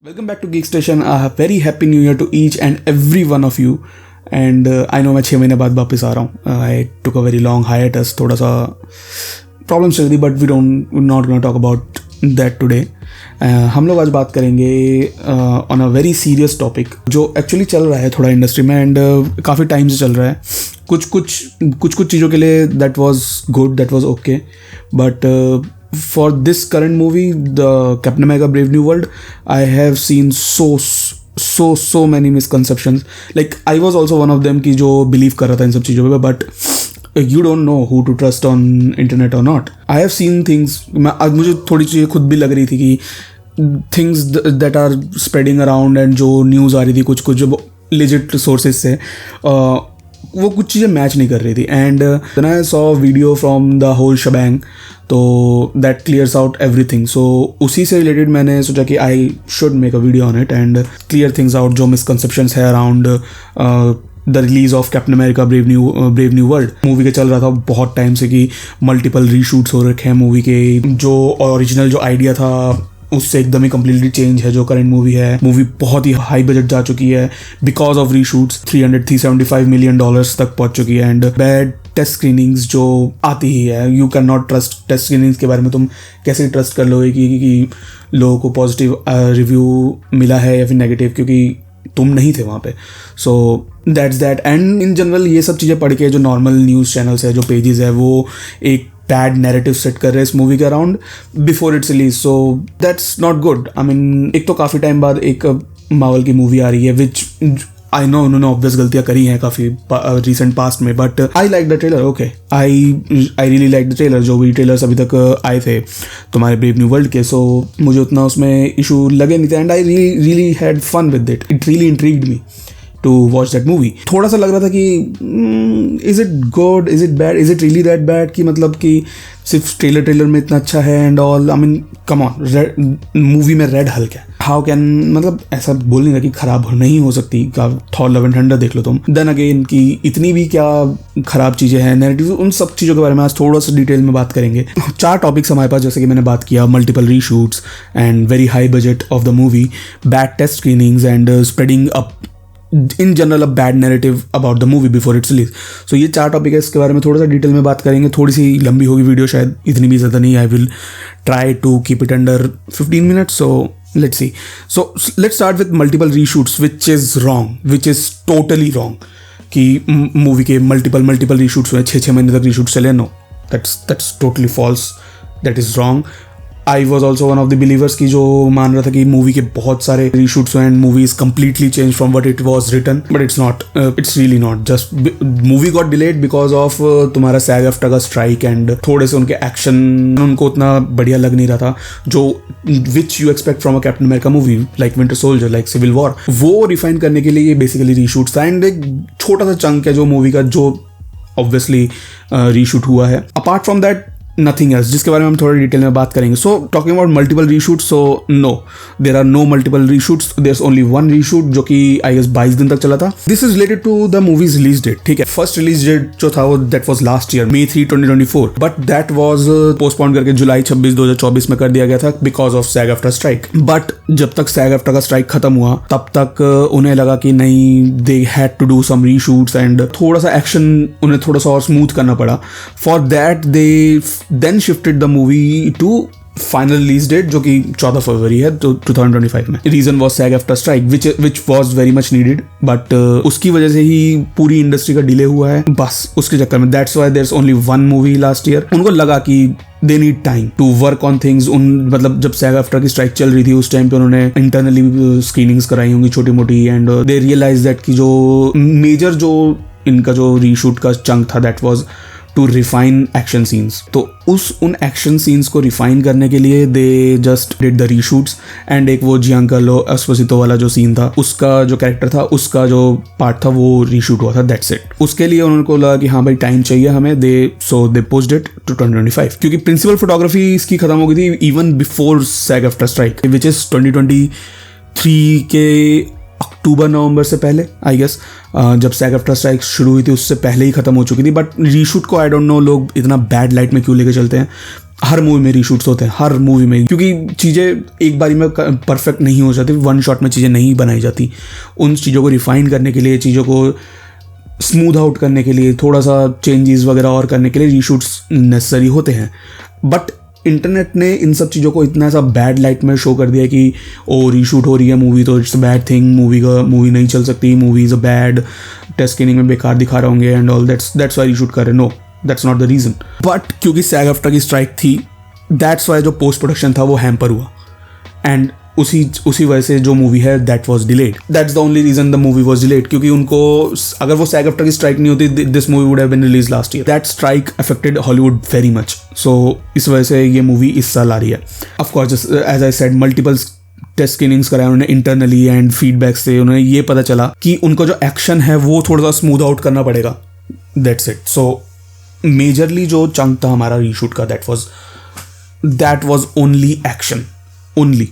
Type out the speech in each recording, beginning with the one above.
Welcome back to Geek Station. A very happy new year to each and every one of you. And I know मैं 6 महीने बाद वापस आ रहा हूँ. I took a very long hiatus. थोड़ा सा problem चल रही, but we're not gonna talk about that today. हम लोग आज बात करेंगे on a very serious topic जो एक्चुअली चल रहा है थोड़ा इंडस्ट्री में एंड काफ़ी टाइम से चल रहा है. कुछ चीज़ों के लिए that was good, that was okay, but for this current movie, the Captain America Brave New World, I have seen so many misconceptions. Like I was also one of them कि जो believe कर रहा था इन सब चीज़ों पे, but you don't know who to trust on internet or not. I have seen things. आज मुझे थोड़ी चीज़ें खुद भी लग रही थी कि things that are spreading around and जो news आ रही थी कुछ जो legit sources से वो कुछ चीज़ें मैच नहीं कर रही थी. And then I saw video from the whole shebang, तो that clears out everything. So उसी से रिलेटेड मैंने सोचा कि I should make a video on it and clear things out जो मिसकंसेप्शंस है around the release of Captain America Brave New World. Movie के चल रहा था बहुत टाइम से कि मल्टीपल रीशूट्स हो रखे हैं मूवी के. जो ओरिजिनल जो आइडिया था उससे एकदम ही कम्प्लीटली चेंज है जो करंट मूवी है. मूवी बहुत ही हाई बजट जा चुकी है बिकॉज ऑफ रीशूट्स. $375 मिलियन तक पहुंच चुकी है. एंड बैड टेस्ट स्क्रीनिंग्स जो आती ही है, you can not trust test screenings के बारे में. तुम कैसे ट्रस्ट कर लोगे कि लोगों को पॉजिटिव रिव्यू मिला है या फिर नेगेटिव, क्योंकि तुम नहीं थे वहाँ पे. सो that's that. And in general ये सब चीज़ें पढ़ के जो नॉर्मल न्यूज़ चैनल्स है, जो पेजेस है, वो एक बैड नैरेटिव सेट कर रहे हैं इस मूवी के around before its release. So that's not good. I mean एक तो काफ़ी टाइम बाद एक मार्वल की मूवी आ रही है विच आई नो उन्होंने ऑब्वियस गलतियाँ करी हैं काफ़ी रिसेंट पास्ट में, but I like the trailer. Okay, I really like the trailer. जो भी ट्रेलर्स अभी तक आए थे तुम्हारे ब्रेव न्यू वर्ल्ड के, सो मुझे उतना उसमें इशू लगे नहीं थे. And I really had fun with it. It really intrigued me to watch that movie. थोड़ा सा लग रहा था कि is it good, is it bad, is it really that bad, कि मतलब कि सिर्फ ट्रेलर में इतना अच्छा है and all. I mean come on, movie में रेड हल्क है. हाउ कैन, मतलब ऐसा बोल नहीं रहा कि खराब नहीं हो सकती. थॉर लव एंड थंडर देख लो तुम. देन अगेन कि इतनी भी क्या खराब चीज़ें हैं, नैरेटिव, उन सब चीज़ों के बारे में आज थोड़ा सा डिटेल में बात करेंगे. 4 टॉपिक्स हमारे पास, जैसे कि मैंने बात किया multiple reshoots and very high budget of the movie, bad test screenings and spreading up in general a bad narrative about the movie before its release. So ये 4 टॉपिक है, इसके बारे में थोड़ा सा डिटेल में बात करेंगे. थोड़ी सी लंबी होगी वीडियो, शायद इतनी भी ज़्यादा नहीं. I will try to keep it under 15 minutes. So let's see. So let's start with multiple reshoots, which is wrong, which is totally wrong. कि मूवी के मल्टीपल रीशूट्स हुए, 6 महीने तक रीशूट चले. No, that's totally false. That is wrong. I was also one of the believers की जो मान रहा था कि मूवी के बहुत सारे रीशूट्स हुए and movie is completely change from what it was written, but it's not. It's really not. Just movie got delayed because of तुम्हारा सैग एफ्टर का स्ट्राइक एंड थोड़े से उनके एक्शन उनको उतना बढ़िया लग नहीं रहा था जो which you expect from a Captain America movie like Winter Soldier, like Civil War. वो रिफाइन करने के लिए ये बेसिकली रीशूट्स था. एंड एक छोटा सा चंक है जो मूवी का जो ऑब्वियसली रीशूट हुआ है. Apart from that nothing else, जिसके बारे में हम थोड़ा डिटेल में बात करेंगे. So talking about multiple reshoots, so no, there are no multiple reshoots. There is only one reshoot जो कि आई गेस 22 दिन तक चला था. This is related to the movie's release date. ठीक है, फर्स्ट रिलीज डेट जो था वो that was last year May 3, 2024, but that was postpone करके जुलाई 26, 2024 में कर दिया गया था because of sag after strike. But जब तक सैग आफ्टर का स्ट्राइक खत्म हुआ तब तक उन्हें लगा कि नहीं, they had to do some reshoots and थोड़ा सा एक्शन उन्हें थोड़ा सा और स्मूथ करना पड़ा. For that they then shifted the movie to final release date जो कि 14 फरवरी है तो 2025 में. Reason was SAG after strike which was very much needed, but उसकी वजह से ही पूरी इंडस्ट्री का डिले हुआ है बस उसके चक्कर में. That's why there is only one movie last year. उनको लगा कि they need time to work on things. मतलब जब सैग आफ्टर की स्ट्राइक चल रही थी उस टाइम पे उन्होंने इंटरनली स्क्रीनिंग्स कराई होंगी छोटी मोटी एंड दे रियलाइज दैट कि जो मेजर जो इनका जो रीशूट का चंक था that was to refine action scenes. तो उन एक्शन सीन्स को रिफाइन करने के लिए they just did the reshoots. And एक वो जियांकार्लो एस्पोसितो वाला जो सीन था, उसका जो कैरेक्टर था, उसका जो पार्ट था वो रीशूट हुआ था. That's it. उसके लिए उनको लगा कि हाँ भाई टाइम चाहिए हमें. सो दे पुश्ड इट टू 2025 क्योंकि प्रिंसिपल फोटोग्राफी इसकी खत्म हो गई थी even before sag after strike which is 2023 के अक्टूबर नवंबर से पहले. आई गेस जब सैग आफ्टर स्ट्राइक शुरू हुई थी उससे पहले ही खत्म हो चुकी थी. बट रीशूट को आई डोंट नो लोग इतना बैड लाइट में क्यों लेके चलते हैं. हर मूवी में रीशूट्स होते हैं, हर मूवी में, क्योंकि चीज़ें एक बारी में परफेक्ट नहीं हो जाती, वन शॉट में चीज़ें नहीं बनाई जाती। उन चीज़ों को रिफाइन करने के लिए, चीज़ों को स्मूथ आउट करने के लिए, थोड़ा सा चेंजेस वगैरह और करने के लिए रीशूट्स नेसेसरी होते हैं। बट इंटरनेट ने इन सब चीज़ों को इतना सा बैड लाइट में शो कर दिया कि ओ रीशूट हो रही है मूवी तो it's a bad thing, movie नहीं चल सकती, movie is a bad, test screening में बेकार दिखा रहे होंगे and all, that's why reshoot कर रहे। No, that's not the reason. But क्योंकि SAG-AFTRA की स्ट्राइक थी, दैट्स वाई जो पोस्ट प्रोडक्शन था वो हैम्पर हुआ, एंड उसी वजह से जो मूवी है that was delayed. That's the only reason the movie was delayed, क्योंकि उनको अगर वो SAG-AFTRA की स्ट्राइक नहीं होती, this movie would have been release last year. That strike affected Hollywood very much, so इस वजह से ये मूवी इस साल आ रही है। Of course as I said, multiple test screenings कराए उन्होंने इंटरनली एंड फीडबैक से उन्हें ये पता चला कि उनको जो एक्शन है वो थोड़ा सा स्मूथ आउट करना पड़ेगा। That's it. सो मेजरली जो चंक था हमारा रीशूट का, that was only action only.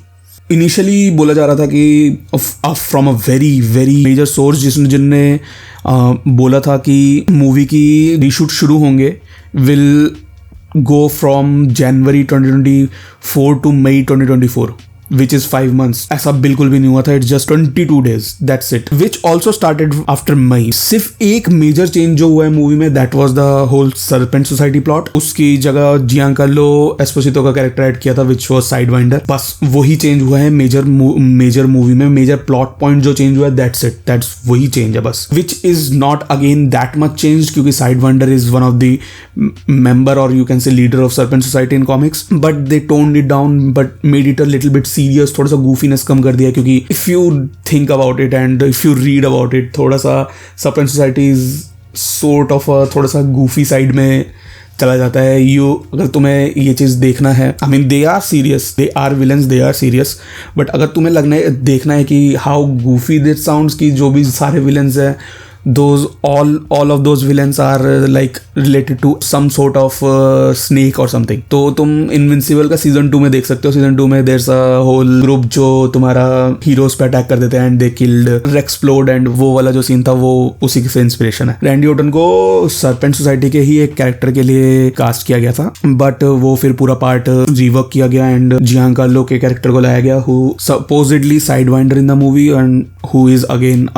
Initially बोला जा रहा था कि from a very very major source जिनने बोला था कि मूवी की रीशूट शुरू होंगे will go from January 2024 to May 2024, which is 5 months। ऐसा बिल्कुल भी नहीं हुआ था, it's just 22 days, that's it, which also started after May. सिर्फ एक मेजर चेंज जो हुआ है मूवी में, that was the whole serpent society plot. उसकी जगह जियांकार्लो एस्पोसितो का कैरेक्टर ऐड किया था, विच वाज साइडवाइंडर। बस वही चेंज हुआ है मेजर मूवी में। मेजर प्लॉट पॉइंट जो चेंज हुआ है, दैट्स इट, दैट्स वही चेंज है बस, which is not again that much change, क्योंकि Sidewinder is one of the member और you can say leader of Serpent Society in comics, but they toned it down but made it a little bit serious, थोड़ा सा goofiness कम कर दिया। क्योंकि if you think about it and if you read about it, थोड़ा सा serpent society is sort of थोड़ा सा गूफी साइड में चला जाता है। अगर तुम्हें ये चीज़ देखना है, I mean they are serious, they are villains, they are serious, but अगर तुम्हें देखना है कि हाउ गूफी दिस साउंड्स, की जो भी सारे विलन्स हैं, all of those villains are like related to some sort of snake or something। तो तुम इनविंसिबल का सीजन 2 में देख सकते हो। सीजन 2 में there's a whole group जो तुम्हारा हीरोज पे अटैक कर देते हैं एंड दे किल्ड रेक्सप्लोड, एंड वो वाला जो सीन था वो उसी से इंस्पिरेशन है। रैंडी ऑर्टन को सरपेंट सोसाइटी के ही एक कैरेक्टर के लिए कास्ट किया गया था, बट वो फिर पूरा पार्ट रिवर्क किया गया एंड जियांकार्लो के कैरेक्टर को लाया गया, who supposedly Sidewinder in the movie and who is again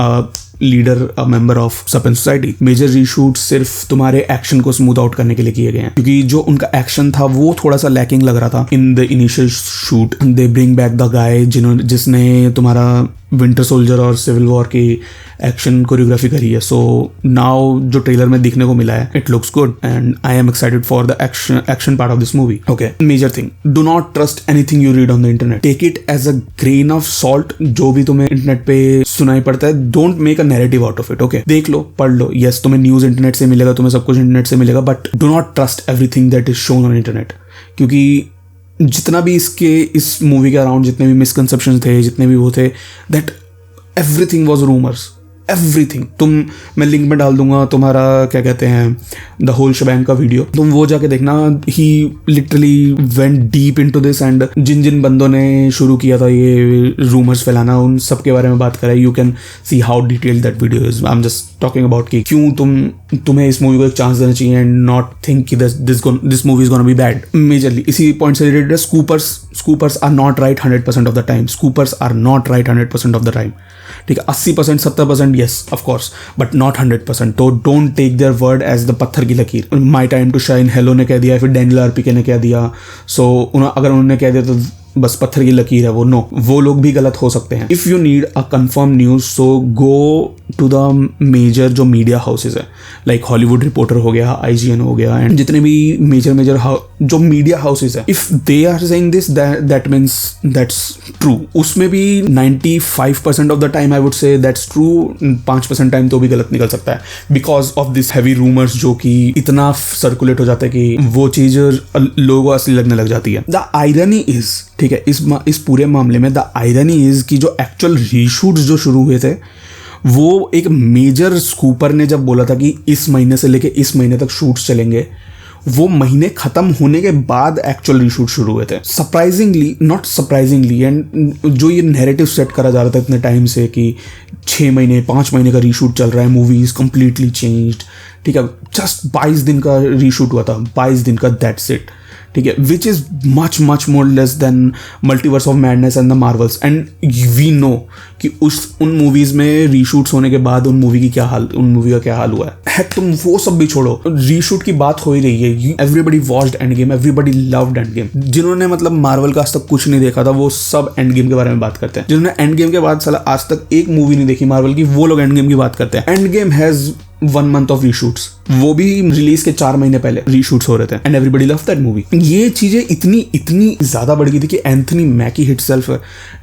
leader, a member of Serpent Society. Major reshoot सिर्फ तुम्हारे एक्शन को स्मूथ आउट करने के लिए किए गए हैं, क्योंकि जो उनका एक्शन था वो थोड़ा सा लैकिंग लग रहा था in the initial shoot. They bring back the guy जिसने तुम्हारा विंटर सोल्जर और सिविल वॉर की एक्शन कोरियोग्राफी करी है। सो नाउ जो ट्रेलर में दिखने को मिला है, it looks good and I am excited for the action part of this movie. Okay, major thing, do not trust anything you read on the internet, take it as a grain of salt. जो भी तुम्हें internet पे सुनाई पड़ता है, don't make a narrative out of it. Okay, देख लो, पढ़ लो, यस तुम्हें न्यूज इंटरनेट से मिलेगा, तुम्हें सब कुछ इंटरनेट से मिलेगा, but do not trust everything that is shown on internet. क्योंकि जितना भी इस मूवी के अराउंड जितने भी मिसकंसेप्शन थे, जितने भी वो थे, that everything was rumors, everything। मैं लिंक में डाल दूंगा तुम्हारा क्या कहते हैं द होल शबैंग का वीडियो, तुम वो जाके देखना। He literally went deep into this and जिन बंदों ने शुरू किया था ये रूमर्स फैलाना, उन सब के बारे में बात करें। You can see how detailed that video is. I am just talking about कि क्यों तुम्हें इस मूवी को एक चांस देना चाहिए एंड नॉट थिंक कि this movie is gonna be bad. Majorly इसी पॉइंट से रिलेटेड है, scoopers are not right 100% of the time. Scoopers are not right 100% of the time. ठीक है, 80% 70% yes of course, but not 100%। तो don't take their word as the पत्थर की लकीर। My time to shine hello ने कह दिया, फिर डैनियल आरपीके ने कह दिया, सो अगर उन्होंने कह दिया तो बस पत्थर की लकीर है वो। नो, वो लोग भी गलत हो सकते हैं। If you need a confirm news, so go to the major जो मीडिया हाउसेज है, लाइक हॉलीवुड रिपोर्टर हो गया, IGN हो गया, एंड जितने भी मेजर जो मीडिया हाउसेज है, if they are saying this, that means that's true. उसमें भी 95% of the time I would say that's true, 5% time तो भी गलत निकल सकता है, because of this heavy rumours जो कि इतना सर्कुलेट हो जाता है कि वो चीज लोगों को असली लगने लग जाती है। द आयरनी इज, ठीक है, इस पूरे मामले में द आयरनी इज कि जो एक्चुअल रीशूट्स जो शुरू हुए थे, वो एक मेजर स्कूपर ने जब बोला था कि इस महीने से लेके इस महीने तक शूट्स चलेंगे, वो महीने खत्म होने के बाद एक्चुअल रीशूट शुरू हुए थे। सरप्राइजिंगली, नॉट सरप्राइजिंगली, एंड जो ये नैरेटिव सेट करा जा रहा था इतने टाइम से कि 6 महीने 5 महीने का रीशूट चल रहा है, मूवी इज कंप्लीटली चेंज्ड। ठीक है, जस्ट 22 दिन का रीशूट हुआ था, 22 दिन का, दैट्स इट। ठीक है, which is much much more less than Multiverse of Madness and the Marvels. And we know कि उन मूवीज में रीशूट्स होने के बाद उन मूवी का क्या हाल हुआ है. हेक तुम वो सब भी छोड़ो, रीशूट की बात हो ही रही है. Everybody watched end game, everybody loved end game. जिन्होंने मतलब मार्वल का आज तक कुछ नहीं देखा था वो सब एंड गेम के बारे में बात करते हैं. जिन्होंने एंड गेम के बाद साला आज तक एक मूवी नहीं देखी मार्वल की, वो लोग एंड गेम की बात करते हैं. End game has 1 month of reshoots, वो भी रिलीज के 4 महीने पहले रीशूट्स हो रहे थे. And everybody love that movie. ये चीजें इतनी ज्यादा बढ़ गई थी कि Anthony Mackie himself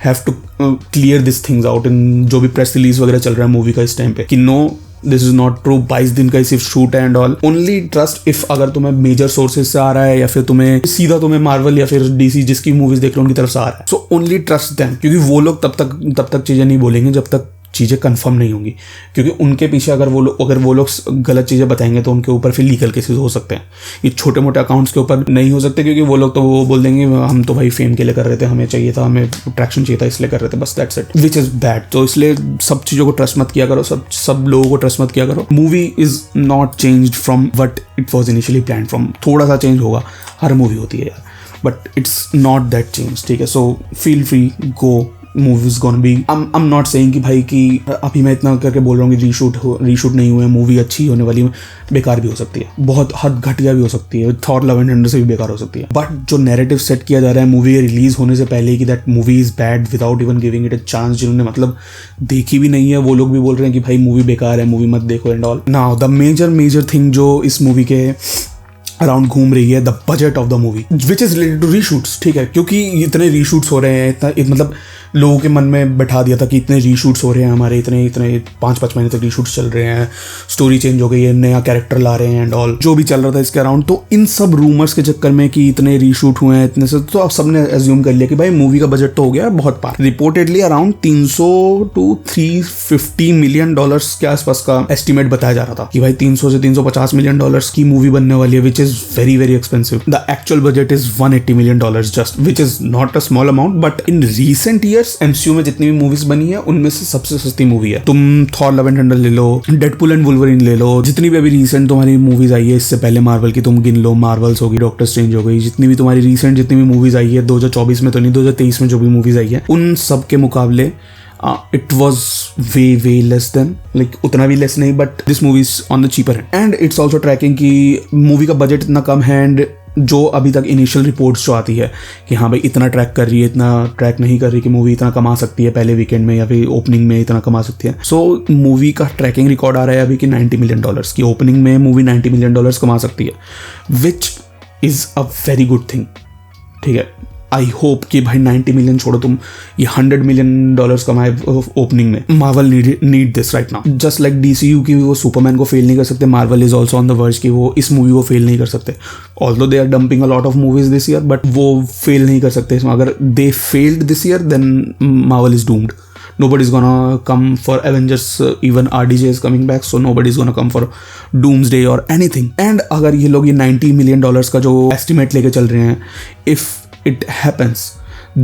have to clear this things out in जो भी प्रेस रिलीज वगैरह चल रहा है मूवी का इस टाइम पे, कि no this is not true. 22 दिन का सिर्फ शूट है and all. Only trust if अगर तुम्हें मेजर सोर्सेज से आ रहा है या फिर तुम्हें सीधा तुम्हें मार्वल या फिर डीसी जिसकी मूवीज देख लो उनकी तरफ से आ रहा है, सो ओनली ट्रस्ट देम. क्योंकि वो लोग तब तक चीजें नहीं बोलेंगे जब तक चीज़ें कंफर्म नहीं होंगी. क्योंकि उनके पीछे अगर वो लोग गलत चीज़ें बताएंगे तो उनके ऊपर फिर लीगल केसेस हो सकते हैं. ये छोटे मोटे अकाउंट्स के ऊपर नहीं हो सकते, क्योंकि वो लोग तो वो बोल देंगे हम तो भाई फेम के लिए कर रहे थे, हमें चाहिए था, हमें अट्रैक्शन चाहिए था, इसलिए कर रहे थे, बस that's it, which is bad. तो इसलिए सब चीज़ों को ट्रस्ट मत किया करो, सब लोगों को ट्रस्ट मत किया करो. Movie is not changed from what it was initially plan from. थोड़ा सा चेंज होगा, हर मूवी होती है यार, but it's not that change. ठीक है, so feel free, go. Movie is gonna B, I am not saying कि भाई कि अभी मैं इतना करके बोल रहा हूँ कि रीशूट नहीं हुए, मूवी अच्छी होने वाली है, बेकार भी हो सकती है, बहुत हद घटिया भी हो सकती है, थॉर लव एंड थंडर से भी बेकार हो सकती है. बट जो नैरेटिव सेट किया जा रहा है मूवी रिलीज होने से पहले कि that movie is bad without even giving it a chance, जिन्होंने मतलब देखी भी नहीं है वो लोग भी बोल रहे हैं कि भाई मूवी बेकार है, मूवी मत देखो and all. Now the major thing जो इस मूवी के अराउंड घूम रही है, the budget of the movie which is related to reshoots. ठीक है, क्योंकि इतने रीशूट्स हो रहे हैं, मतलब लोगों के मन में बैठा दिया था कि इतने रीशूट्स हो रहे हैं हमारे, इतने 5-5 महीने तक रीशूट्स चल रहे हैं, स्टोरी चेंज हो गई है, नया कैरेक्टर ला रहे हैं एंड ऑल, जो भी चल रहा था इसके अराउंड. तो इन सब रूमर्स के चक्कर में कि इतने रीशूट हुए हैं इतने से, तो अब सबने एज्यूम कर लिया कि भाई मूवी का बजट तो हो गया बहुत पार. Reportedly around 300 to 350 million dollars के आसपास का एस्टिमेट बताया जा रहा था कि भाई 300 से 350 मिलियन डॉलर्स की मूवी बनने वाली है, which is very very expensive. The actual budget is 180 million dollars just, which is not a small amount. But in recent years MCU में जितनी भी मूवीज बनी है उनमें से सबसे सस्ती मूवी है. तुम थॉर लव एंड थंडर ले लो, डेडपूल एंड वुल्वरीन ले लो, जितनी भी अभी रीसेंट तुम्हारी मूवीज आई है इससे पहले मार्वल की तुम गिन लो, मार्वल्स होगी, डॉक्टर स्ट्रेंज हो गई, जितनी भी तुम्हारी रीसेंट जितनी भी मूवीज आई है 2024 में तो नहीं, 2023 में जो भी मूवीज आई है उन सब के मुकाबले it was way less than, like उतना भी लेस नहीं, but this movie is on the cheaper end. And it's also tracking कि मूवी का बजट इतना कम है, एंड जो अभी तक इनिशियल रिपोर्ट्स जो आती है कि हाँ भाई इतना ट्रैक कर रही है, इतना ट्रैक नहीं कर रही कि मूवी इतना कमा सकती है पहले वीकेंड में या फिर ओपनिंग में इतना कमा सकती है. सो मूवी का ट्रैकिंग रिकॉर्ड आ रहा है अभी कि $90 मिलियन की ओपनिंग में मूवी $90 मिलियन कमा सकती है, which is a very good thing. ठीक है, आई होप कि भाई 90 मिलियन छोड़ो, तुम ये $100 मिलियन कमाए ओपनिंग में. Marvel need this right now, just like DCU की वो सुपरमैन को फेल नहीं कर सकते, Marvel is also on the verge कि वो इस मूवी को फेल नहीं कर सकते. Although they are dumping a lot of movies this year, but वो फेल नहीं कर सकते इसमें. अगर they failed this year then Marvel is doomed. Nobody's gonna come for Avengers, even RDJ is coming back, so nobody's gonna come for Doomsday or anything. And अगर ये लोग ये $90 मिलियन का जो एस्टिमेट लेके चल रहे हैं, if it happens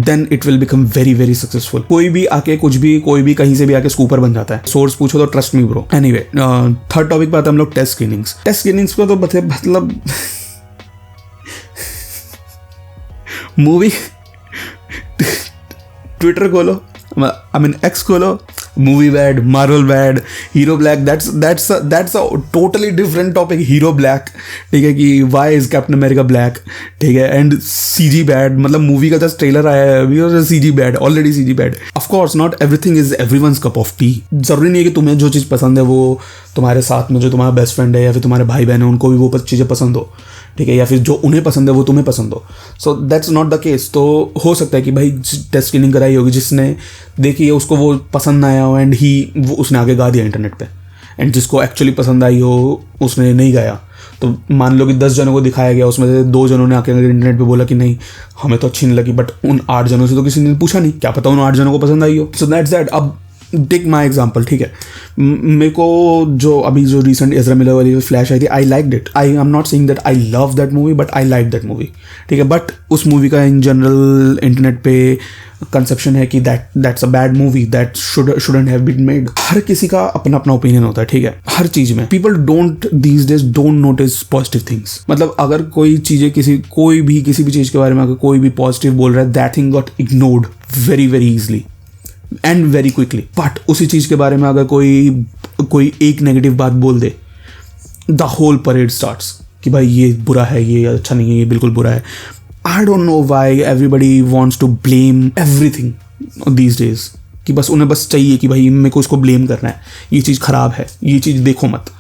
then it will become very very successful. कोई भी आके कोई भी कहीं से भी आके स्कूपर बन जाता है. सोर्स पूछो तो trust me bro. Anyway, third topic पे आते हैं हम लोग टेस्ट स्क्रीनिंग्स पे. तो मतलब मूवी ट्विटर खोलो, I mean X खोलो, movie bad, Marvel bad, hero black, that's a totally different topic. Hero black, ठीक है, कि why is Captain America black, ठीक है, एंड CG बैड, मतलब मूवी का जस्ट ट्रेलर आया है अभी और CG bad, already CG bad. Of course not everything is everyone's cup of T. जरूरी नहीं है कि तुम्हें जो चीज़ पसंद है वो तुम्हारे साथ में जो तुम्हारा बेस्ट फ्रेंड है या फिर तुम्हारे भाई बहन है उनको भी वो चीज़ें पसंद हो, ठीक है, या फिर जो उन्हें पसंद है वो तुम्हें पसंद हो. So that's not the case. तो हो सकता है कि भाई टेस्ट स्क्रीनिंग कराई होगी, जिसने देखी है उसको वो पसंद ना आया हो एंड वो उसने आगे गा दिया इंटरनेट पे, एंड जिसको एक्चुअली पसंद आई हो उसने नहीं गाया. तो मान लो कि 10 जनों को दिखाया गया, उसमें से 2 जनों ने आके इंटरनेट पे बोला कि नहीं हमें तो अच्छी नहीं लगी, बट उन 8 जनों से तो किसी ने पूछा नहीं, क्या पता उन 8 जनों को पसंद आई हो. So that's that. अब टेक माई एग्जाम्पल, ठीक है, मेरे को जो अभी जो रिसेंट एज़रा मिलर वाली फ्लैश आई थी, I liked it. I am not saying that I love that movie, but I like that movie, ठीक है. बट उस मूवी का इन जनरल इंटरनेट पे कंसेप्शन है कि that's a bad movie, that shouldn't have been made. हर किसी का अपना अपना ओपिनियन होता है, ठीक है, हर चीज में। People don't these days don't notice positive things. मतलब अगर कोई चीजें किसी भी चीज के बारे में अगर कोई भी पॉजिटिव बोल रहा है, that thing got ignored very very easily and very quickly. But उसी चीज के बारे में अगर कोई एक नेगेटिव बात बोल दे, द होल परेड स्टार्ट्स कि भाई ये बुरा है, ये अच्छा नहीं है, ये बिल्कुल बुरा है। I don't know why everybody wants to blame everything these days, कि बस उन्हें बस चाहिए कि भाई मेरे को इसको ब्लेम करना है, ये चीज़ खराब है, ये चीज़ देखो मत।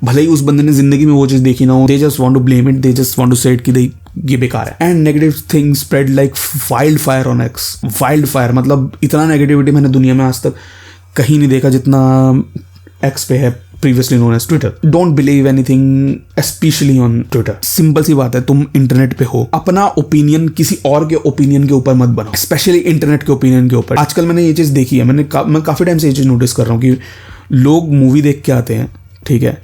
भले ही उस बंदे ने जिंदगी में वो चीज़ देखी ना हो, they just want to blame it, they just want to say it कि ये बेकार है। And negative things spread like wild fire on X. Wild fire मतलब इतना नेगेटिविटी मैंने दुनिया में आज तक कहीं नहीं देखा जितना एक्स पे है, previously known as Twitter. Don't believe anything specially on Twitter. Simple सी बात है, तुम इंटरनेट पे हो, अपना ओपिनियन किसी और के ओपिनियन के ऊपर मत बनाओ, स्पेशली इंटरनेट के ओपिनियन के ऊपर। आजकल मैंने ये चीज़ देखी है, मैं काफ़ी टाइम से ये चीज़ नोटिस कर रहा हूँ कि लोग मूवी देख के आते हैं, ठीक है,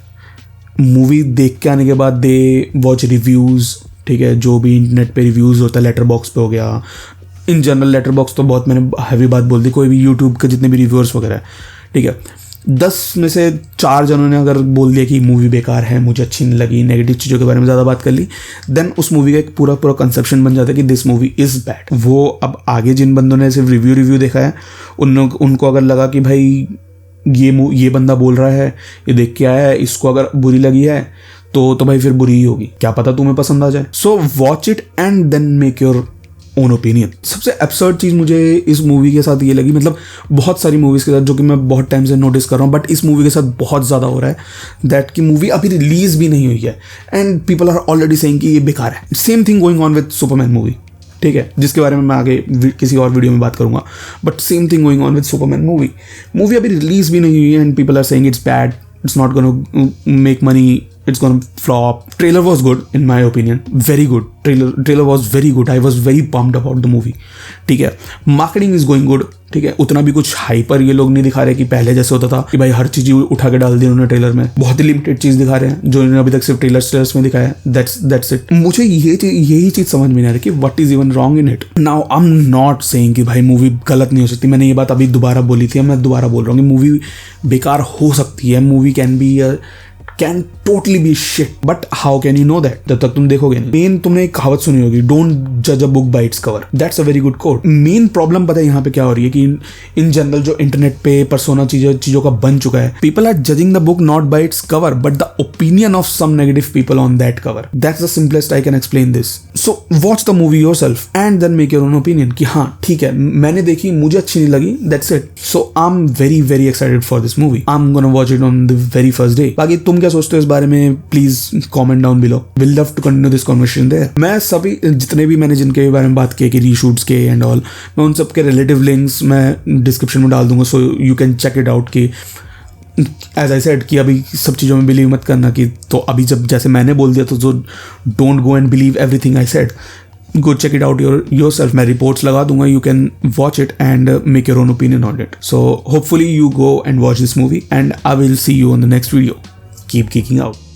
मूवी देख के आने के बाद दे वॉच रिव्यूज़, ठीक है, जो भी इंटरनेट पे रिव्यूज़ होता है, लेटर बॉक्स पे हो गया, इन जनरल लेटर बॉक्स तो बहुत मैंने हैवी बात बोल दी, कोई भी यूट्यूब के जितने भी रिव्यूअर्स वगैरह है, ठीक है, 10 में से 4 जनों ने अगर बोल दिया कि मूवी बेकार है, मुझे अच्छी नहीं लगी, नेगेटिव चीज़ों के बारे में ज़्यादा बात कर ली, देन उस मूवी का एक पूरा कंसेप्शन बन जाता है कि दिस मूवी इज़ बैड। वो अब आगे जिन बंदों ने सिर्फ रिव्यू देखा है, उनको अगर लगा कि भाई ये बंदा बोल रहा है, ये देख के आया है, इसको अगर बुरी लगी है तो भाई फिर बुरी ही होगी, क्या पता तुम्हें पसंद आ जाए। So watch it and then make your own opinion. सबसे एब्सर्ड चीज़ मुझे इस मूवी के साथ ये लगी, मतलब बहुत सारी मूवीज़ के साथ जो कि मैं बहुत टाइम से नोटिस कर रहा हूँ, बट इस मूवी के साथ बहुत ज़्यादा हो रहा है, दैट की मूवी अभी रिलीज भी नहीं हुई है and people are already saying कि ये बेकार है। Same thing going on with Superman movie, ठीक है, जिसके बारे में मैं आगे किसी और वीडियो में बात करूंगा, but same thing going on with Superman movie अभी रिलीज भी नहीं हुई है and people are saying it's bad, it's not gonna make money, it's gonna flop. Trailer was good in my opinion, very good. Trailer was very good. I was very pumped about the movie. ठीक है, marketing is going good. ठीक है, उतना भी कुछ hyper ये लोग नहीं दिखा रहे कि पहले जैसे होता था कि भाई हर चीज उठा के डाल दी उन्होंने ट्रेलर में। बहुत ही लिमिटेड चीज दिखा रहे हैं जो इन्होंने अभी तक सिर्फ ट्रेलर्स में दिखाया है। That's it. मुझे यही चीज समझ में नहीं आ रही कि what is even wrong in it. Now I am not saying कि भाई मूवी गलत नहीं हो सकती, मैंने ये बात अभी दोबारा बोली थी, मैं दोबारा बोल रहा हूँ कि मूवी बेकार हो सकती है, movie can totally be shit, but how can you know that जब तक तुम देखोगे नहीं। मेन तुमने एक कहावत सुनी होगी, डोंट जज a book by its cover, that's a very good quote. Main problem पता है यहाँ पे क्या हो रही है कि इन जनरल जो इंटरनेट पे पर्सोना चीजों का बन चुका है, people are judging the book not by its cover but the opinion of some negative people on that cover. That's the simplest I can explain this. So watch the movie yourself and then make your own opinion कि हाँ ठीक है मैंने देखी, मुझे अच्छी नहीं लगी, that's it. So I am very very excited for this movie, I am gonna watch it on the very first day. बाकी तुम क्या सोचते हो इस बारे में, please comment down below, will love to continue this conversation there. मैं सभी जितने भी मैंने जिनके बारे में बात की कि रीशूट्स के एंड ऑल, मैं उन सब के रिलेटिव लिंक्स मैं डिस्क्रिप्शन में डाल दूंगा, so you can check it out कि एज आई सेड कि अभी सब चीज़ों में बिलीव मत करना कि तो अभी जब जैसे मैंने बोल दिया तो don't go and believe everything I said, go check it out yourself. मैं reports लगा दूंगा, you can watch it and make your own opinion on it. So hopefully you go and watch this movie and I will see you on the next video. Keep kicking out.